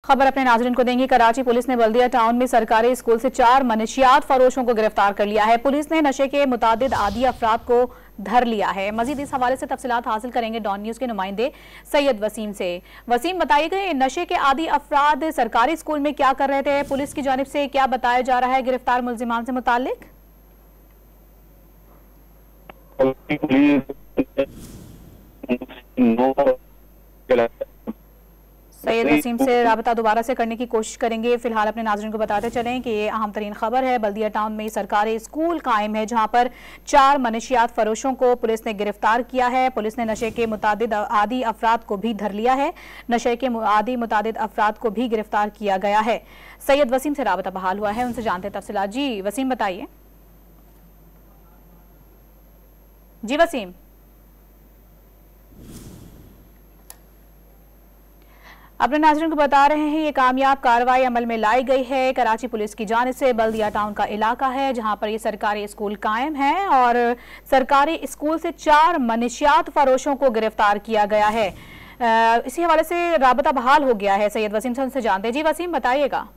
खबर अपने नाज़रीन को देंगे। कराची पुलिस ने बल्दिया टाउन में सरकारी स्कूल से 4 मनशियात फरोशों को गिरफ्तार कर लिया है। पुलिस ने नशे के मुतादिद आदी अफराद को धर लिया है। मजीद इस हवाले से तफसीलात हासिल करेंगे डॉन न्यूज के नुमाइंदे सैयद वसीम से। वसीम, बताइए नशे के आदी अफराद सरकारी स्कूल में क्या कर रहे थे? पुलिस की जानिब से क्या बताया जा रहा है गिरफ्तार मुल्जिमान से मुतालिक? सैयद वसीम से राबता दोबारा से करने की कोशिश करेंगे। फिलहाल अपने नाज़रीन को बताते चलें कि ये अहम तरीन खबर है। बल्दिया टाउन में सरकारी स्कूल कायम है जहां पर 4 मनशियात फरोशों को पुलिस ने गिरफ्तार किया है। पुलिस ने नशे के मुतादिद आदी अफराद को भी धर लिया है। नशे के आदी मुतादिद अफराद को भी गिरफ्तार किया गया है। सैयद वसीम से राबता बहाल हुआ है, उनसे जानते तफसीलात। जी वसीम, बताइए। जी वसीम। अपने नाज़रीन को बता रहे हैं ये कामयाब कार्रवाई अमल में लाई गई है कराची पुलिस की जानिब से। बल्दिया टाउन का इलाका है जहां पर ये सरकारी स्कूल कायम है और सरकारी स्कूल से 4 मनशियात फरोशों को गिरफ्तार किया गया है। इसी हवाले से राबता बहाल हो गया है सैयद वसीम से, उनसे जानते हैं। जी वसीम, बताइएगा।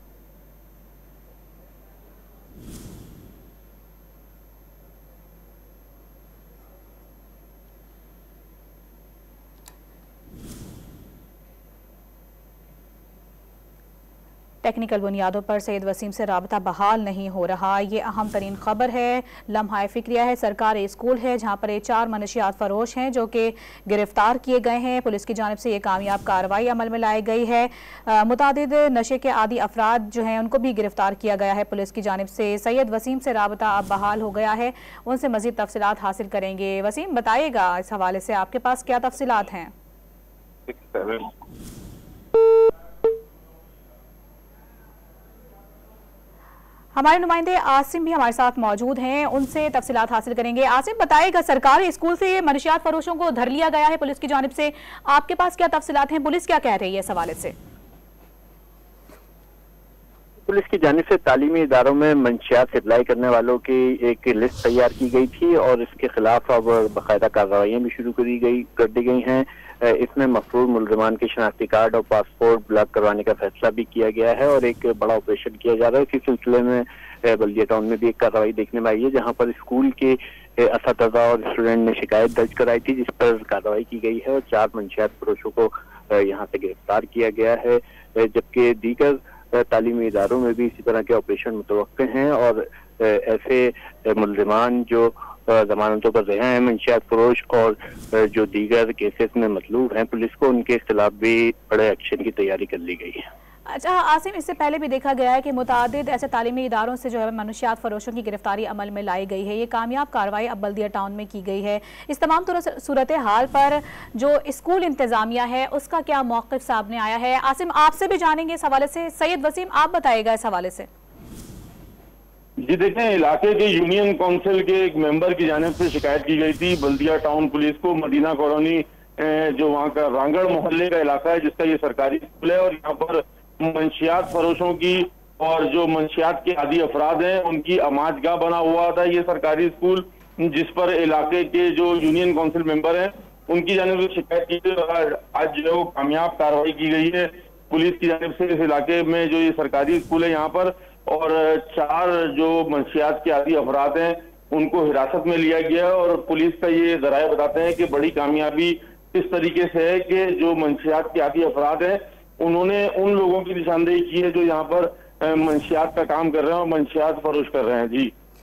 टेक्निकल बुनियादों पर सैयद वसीम से राबता बहाल नहीं हो रहा। ये अहम तरीन खबर है, लम्हा फिक्रिया है। सरकारी स्कूल है जहाँ पर ये 4 मनशियात फरोश हैं जो कि गिरफ्तार किए गए हैं। पुलिस की जानिब से ये कामयाब कार्रवाई अमल में लाई गई है। मुतादिद नशे के आदी अफराद जो हैं उनको भी गिरफ्तार किया गया है पुलिस की जानिब से। सैयद वसीम से राबता अब बहाल हो गया है, उनसे मज़ीद तफसीलात हासिल करेंगे। वसीम, बताइएगा इस हवाले से आपके पास क्या तफसीलात हैं? हमारे नुमाइंदे आसिम भी हमारे साथ मौजूद हैं, उनसे तफसीलात हासिल करेंगे। आसिम, बताइएगा सरकारी स्कूल से मनशियात फरोशों को धर लिया गया है पुलिस की जानिब से, आपके पास क्या तफसीलात हैं? पुलिस क्या कह रही है इस हवाले से? पुलिस की जानिब से तालीमी इदारों में मंशियात सप्लाई करने वालों की एक लिस्ट तैयार की गई थी और इसके खिलाफ अब बाकायदा कार्रवाइयाँ भी शुरू कर दी गई हैं। इसमें मफरूर मुल्ज़िमान के शनाख्ती कार्ड और पासपोर्ट ब्लॉक करवाने का फैसला भी किया गया है और एक बड़ा ऑपरेशन किया जा रहा है। इसी सिलसिले में बल्दिया टाउन में भी एक कार्रवाई देखने में आई है जहाँ पर स्कूल के असातिज़ा और स्टूडेंट ने शिकायत दर्ज कराई थी जिस पर कार्रवाई की गई है और 4 मंशियात फरोशों को यहाँ से गिरफ्तार किया गया है। जबकि दीगर तालीमी इदारों में भी इसी तरह के ऑपरेशन मुतवक्के हैं और ऐसे मुल्ज़िमान जो जमानतों पर रिहा हैं, मंशियात फरोश और जो दीगर केसेस में मतलूब हैं पुलिस को, उनके खिलाफ भी बड़े एक्शन की तैयारी कर ली गई है। अच्छा आसिम, इससे पहले भी देखा गया है कि मुतादिद ऐसे तालीमी इदारों से जो है मनशियात फरोशों की गिरफ्तारी अमल में लाई गई है। ये कामयाब कार्रवाई अब बल्दिया टाउन में की गई है। इस तमाम सूरत हाल पर जो स्कूल इंतजामिया है उसका क्या मौक़िफ़ सामने आया है? आसिम, आपसे भी जानेंगे इस हवाले से। सैयद वसीम, आप बताइएगा इस हवाले से। जी देखें, इलाके के यूनियन काउंसिल के एक मेंबर की जानिब से शिकायत की गई थी बल्दिया टाउन पुलिस को। मदीना कॉलोनी जो वहाँ का रांगड़ मोहल्ले का इलाका है जिसका ये सरकारी स्कूल है और यहाँ पर मंशियात फरोशों की और जो मंशियात के आदी अफराद हैं उनकी अमाजगाह बना हुआ था ये सरकारी स्कूल, जिस पर इलाके के जो यूनियन काउंसिल मेंबर हैं उनकी जानिब से शिकायत की गई और आज जो है वो कामयाब कार्रवाई की गई है पुलिस की जानिब से। इस इलाके में जो ये सरकारी स्कूल है यहाँ पर और 4 जो मंशियात के आदी अफराद हैं उनको हिरासत में लिया गया और पुलिस का ये ज़राए बताते हैं कि बड़ी कामयाबी इस तरीके से है कि जो मंशियात के आदी अफराद हैं उन्होंने उन लोगों की निशानदेही की है जो यहाँ पर मंशियात का काम कर रहे हैं और मंशियात फरोश कर रहे हैं। जी।